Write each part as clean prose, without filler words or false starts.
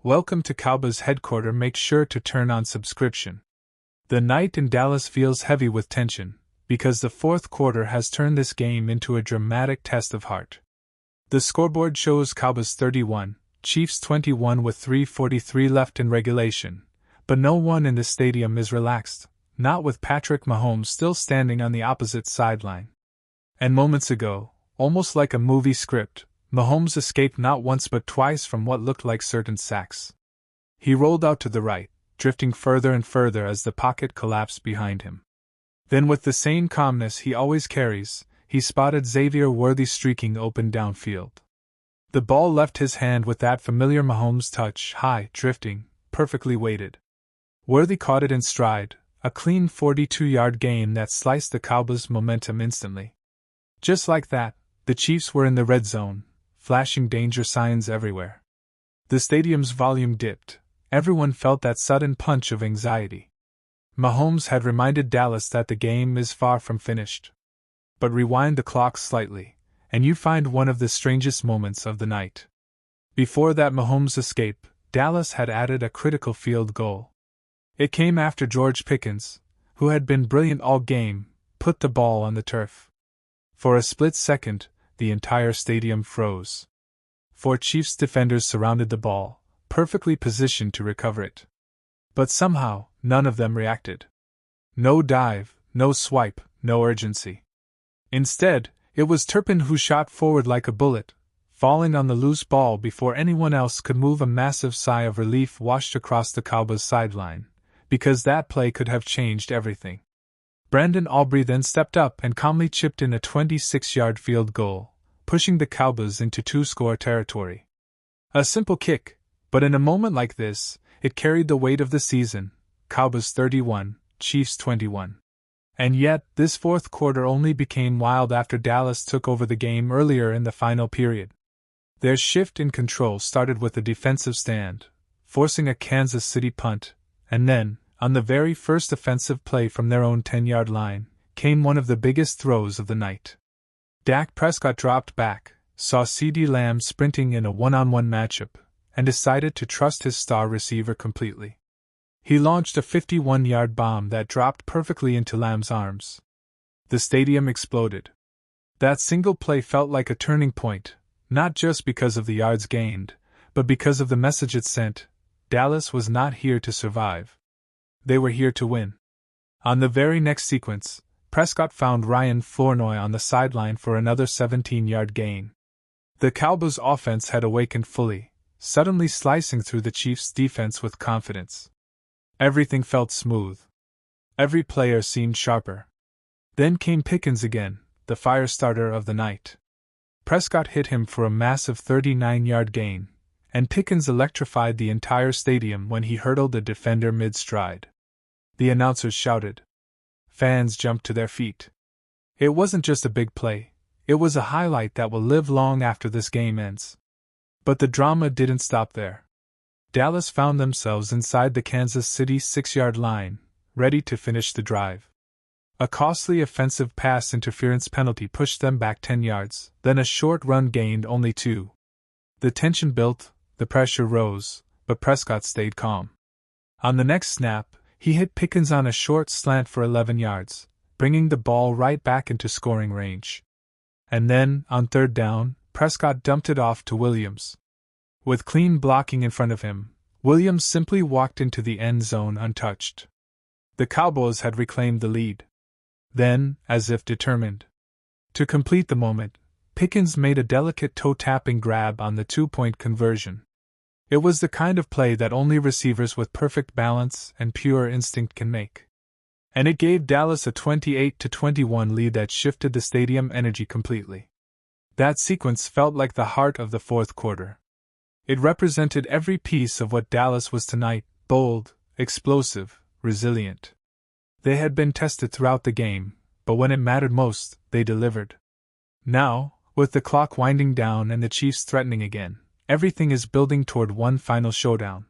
Welcome to Cowboys headquarters. Make sure to turn on subscription. The night in Dallas feels heavy with tension, because the fourth quarter has turned this game into a dramatic test of heart. The scoreboard shows Cowboys 31, Chiefs 21 with 3:43 left in regulation, but no one in the stadium is relaxed, not with Patrick Mahomes still standing on the opposite sideline. And moments ago, almost like a movie script, Mahomes escaped not once but twice from what looked like certain sacks. He rolled out to the right, drifting further and further as the pocket collapsed behind him. Then, with the same calmness he always carries, he spotted Xavier Worthy streaking open downfield. The ball left his hand with that familiar Mahomes touch, high, drifting, perfectly weighted. Worthy caught it in stride, a clean 42-yard gain that sliced the Cowboys' momentum instantly. Just like that, the Chiefs were in the red zone, flashing danger signs everywhere. The stadium's volume dipped. Everyone felt that sudden punch of anxiety. Mahomes had reminded Dallas that the game is far from finished. But rewind the clock slightly, and you find one of the strangest moments of the night. Before that Mahomes escape, Dallas had added a critical field goal. It came after George Pickens, who had been brilliant all game, put the ball on the turf. For a split second, the entire stadium froze. Four Chiefs defenders surrounded the ball, perfectly positioned to recover it. But somehow, none of them reacted. No dive, no swipe, no urgency. Instead, it was Turpin who shot forward like a bullet, falling on the loose ball before anyone else could move. A massive sigh of relief washed across the Cowboys sideline, because that play could have changed everything. Brandon Aubrey then stepped up and calmly chipped in a 26-yard field goal, pushing the Cowboys into two-score territory. A simple kick, but in a moment like this, it carried the weight of the season. Cowboys 31, Chiefs 21. And yet, this fourth quarter only became wild after Dallas took over the game earlier in the final period. Their shift in control started with a defensive stand, forcing a Kansas City punt, and then, on the very first offensive play from their own 10-yard line, came one of the biggest throws of the night. Dak Prescott dropped back, saw CeeDee Lamb sprinting in a one-on-one matchup, and decided to trust his star receiver completely. He launched a 51-yard bomb that dropped perfectly into Lamb's arms. The stadium exploded. That single play felt like a turning point, not just because of the yards gained, but because of the message it sent. Dallas was not here to survive. They were here to win. On the very next sequence, Prescott found Ryan Flournoy on the sideline for another 17-yard gain. The Cowboys' offense had awakened fully, suddenly slicing through the Chiefs' defense with confidence. Everything felt smooth. Every player seemed sharper. Then came Pickens again, the fire starter of the night. Prescott hit him for a massive 39-yard gain, and Pickens electrified the entire stadium when he hurdled a defender mid-stride. The announcers shouted. Fans jumped to their feet. It wasn't just a big play, it was a highlight that will live long after this game ends. But the drama didn't stop there. Dallas found themselves inside the Kansas City 6-yard line, ready to finish the drive. A costly offensive pass interference penalty pushed them back 10 yards, then a short run gained only 2. The tension built, the pressure rose, but Prescott stayed calm. On the next snap, he hit Pickens on a short slant for 11 yards, bringing the ball right back into scoring range. And then, on third down, Prescott dumped it off to Williams. With clean blocking in front of him, Williams simply walked into the end zone untouched. The Cowboys had reclaimed the lead. Then, as if determined to complete the moment, Pickens made a delicate toe-tapping grab on the two-point conversion. It was the kind of play that only receivers with perfect balance and pure instinct can make. And it gave Dallas a 28-21 lead that shifted the stadium energy completely. That sequence felt like the heart of the fourth quarter. It represented every piece of what Dallas was tonight: bold, explosive, resilient. They had been tested throughout the game, but when it mattered most, they delivered. Now, with the clock winding down and the Chiefs threatening again, everything is building toward one final showdown.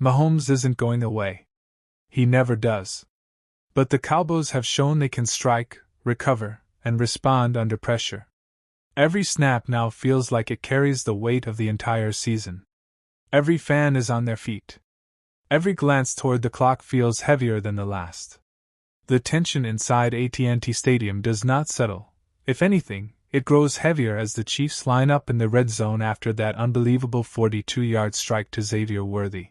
Mahomes isn't going away. He never does. But the Cowboys have shown they can strike, recover, and respond under pressure. Every snap now feels like it carries the weight of the entire season. Every fan is on their feet. Every glance toward the clock feels heavier than the last. The tension inside AT&T Stadium does not settle. If anything, it grows heavier as the Chiefs line up in the red zone after that unbelievable 42-yard strike to Xavier Worthy.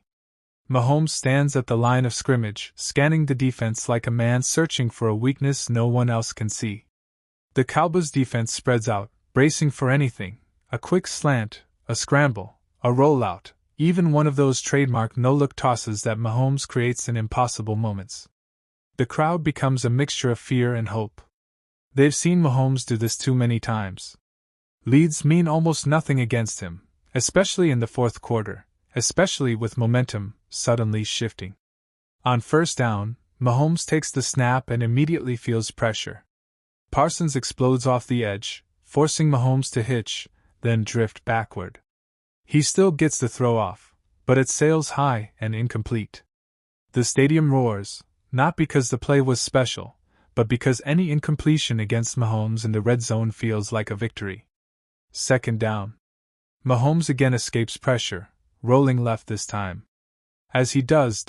Mahomes stands at the line of scrimmage, scanning the defense like a man searching for a weakness no one else can see. The Cowboys defense spreads out, bracing for anything: a quick slant, a scramble, a rollout, even one of those trademark no-look tosses that Mahomes creates in impossible moments. The crowd becomes a mixture of fear and hope. They've seen Mahomes do this too many times. Leads mean almost nothing against him, especially in the fourth quarter, especially with momentum suddenly shifting. On first down, Mahomes takes the snap and immediately feels pressure. Parsons explodes off the edge, forcing Mahomes to hitch, then drift backward. He still gets the throw off, but it sails high and incomplete. The stadium roars, not because the play was special, but because any incompletion against Mahomes in the red zone feels like a victory. Second down. Mahomes again escapes pressure, rolling left this time. As he does,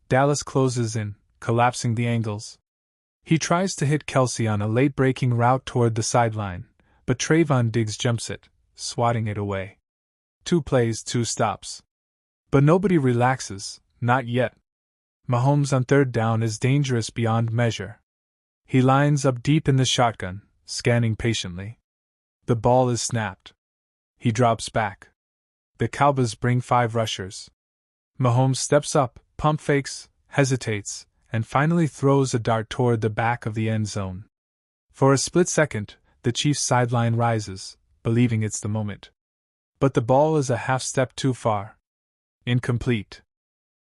Dallas closes in, collapsing the angles. He tries to hit Kelsey on a late-breaking route toward the sideline, but Trayvon Diggs jumps it, swatting it away. 2 plays, 2 stops. But nobody relaxes, not yet. Mahomes on third down is dangerous beyond measure. He lines up deep in the shotgun, scanning patiently. The ball is snapped. He drops back. The Cowboys bring 5 rushers. Mahomes steps up, pump fakes, hesitates, and finally throws a dart toward the back of the end zone. For a split second, the Chiefs' sideline rises, believing it's the moment. But the ball is a half step too far. Incomplete.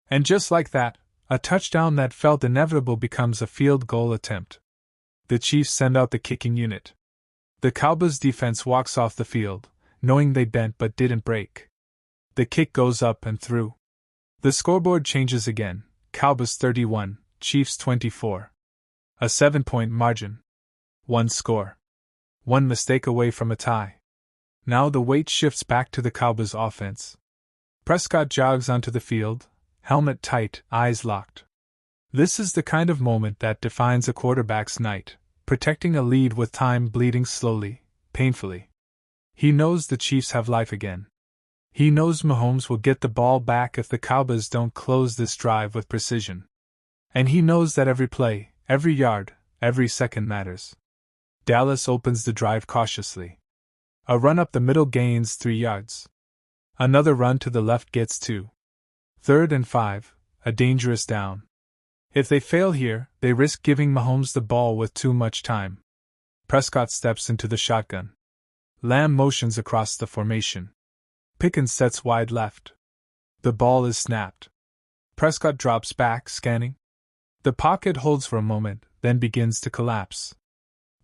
And just like that, a touchdown that felt inevitable becomes a field goal attempt. The Chiefs send out the kicking unit. The Cowboys defense walks off the field, knowing they bent but didn't break. The kick goes up and through. The scoreboard changes again: Cowboys 31, Chiefs 24. A 7-point margin. 1 score. 1 mistake away from a tie. Now the weight shifts back to the Cowboys offense. Prescott jogs onto the field, helmet tight, eyes locked. This is the kind of moment that defines a quarterback's night, protecting a lead with time bleeding slowly, painfully. He knows the Chiefs have life again. He knows Mahomes will get the ball back if the Cowboys don't close this drive with precision. And he knows that every play, every yard, every second matters. Dallas opens the drive cautiously. A run up the middle gains 3 yards. Another run to the left gets 2. 3rd and 5, a dangerous down. If they fail here, they risk giving Mahomes the ball with too much time. Prescott steps into the shotgun. Lamb motions across the formation. Pickens sets wide left. The ball is snapped. Prescott drops back, scanning. The pocket holds for a moment, then begins to collapse.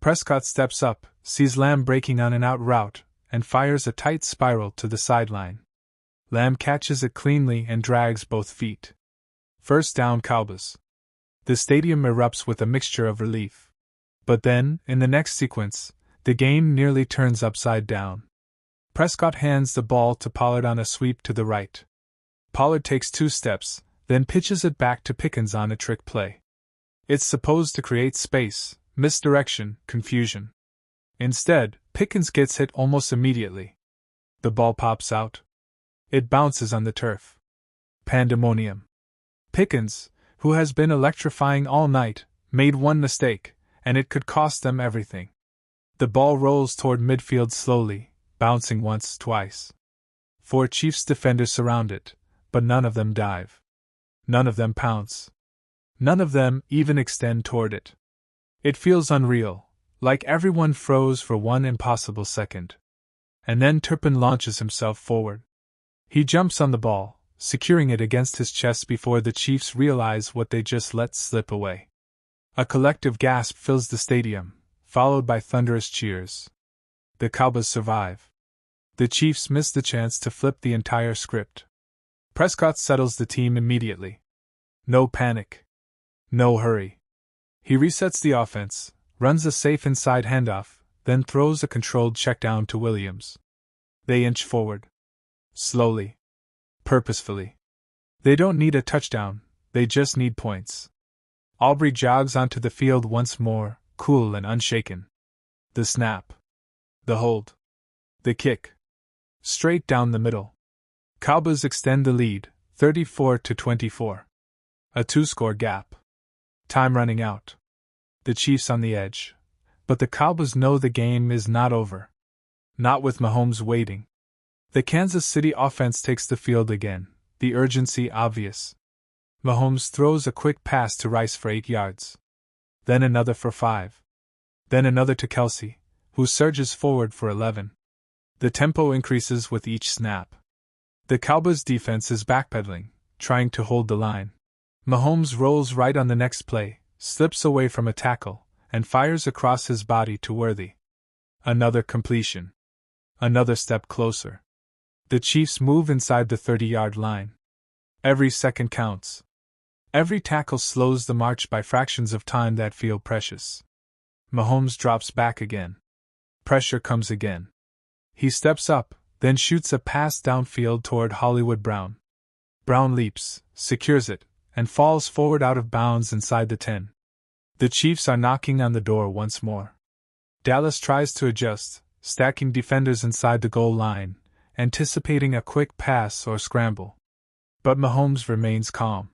Prescott steps up, sees Lamb breaking on an out route, and fires a tight spiral to the sideline. Lamb catches it cleanly and drags both feet. First down, Cowboys. The stadium erupts with a mixture of relief. But then, in the next sequence, the game nearly turns upside down. Prescott hands the ball to Pollard on a sweep to the right. Pollard takes 2 steps, then pitches it back to Pickens on a trick play. It's supposed to create space, misdirection, confusion. Instead, Pickens gets hit almost immediately. The ball pops out. It bounces on the turf. Pandemonium. Pickens, who has been electrifying all night, made one mistake, and it could cost them everything. The ball rolls toward midfield slowly, bouncing once, twice. 4 Chiefs defenders surround it, but none of them dive. None of them pounce. None of them even extend toward it. It feels unreal, like everyone froze for one impossible second. And then Turpin launches himself forward. He jumps on the ball, securing it against his chest before the Chiefs realize what they just let slip away. A collective gasp fills the stadium, followed by thunderous cheers. The Cowboys survive. The Chiefs miss the chance to flip the entire script. Prescott settles the team immediately. No panic. No hurry. He resets the offense, runs a safe inside handoff, then throws a controlled checkdown to Williams. They inch forward. Slowly. Purposefully. They don't need a touchdown, they just need points. Aubrey jogs onto the field once more, cool and unshaken. The snap. The hold. The kick. Straight down the middle. Cowboys extend the lead, 34-24. A two-score gap. Time running out. The Chiefs on the edge. But the Cowboys know the game is not over. Not with Mahomes waiting. The Kansas City offense takes the field again, the urgency obvious. Mahomes throws a quick pass to Rice for 8 yards. Then another for 5. Then another to Kelsey, who surges forward for 11. The tempo increases with each snap. The Cowboys' defense is backpedaling, trying to hold the line. Mahomes rolls right on the next play, slips away from a tackle, and fires across his body to Worthy. Another completion. Another step closer. The Chiefs move inside the 30-yard line. Every second counts. Every tackle slows the march by fractions of time that feel precious. Mahomes drops back again. Pressure comes again. He steps up, then shoots a pass downfield toward Hollywood Brown. Brown leaps, secures it, and falls forward out of bounds inside the 10. The Chiefs are knocking on the door once more. Dallas tries to adjust, stacking defenders inside the goal line, anticipating a quick pass or scramble. But Mahomes remains calm.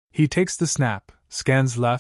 He takes the snap, scans left,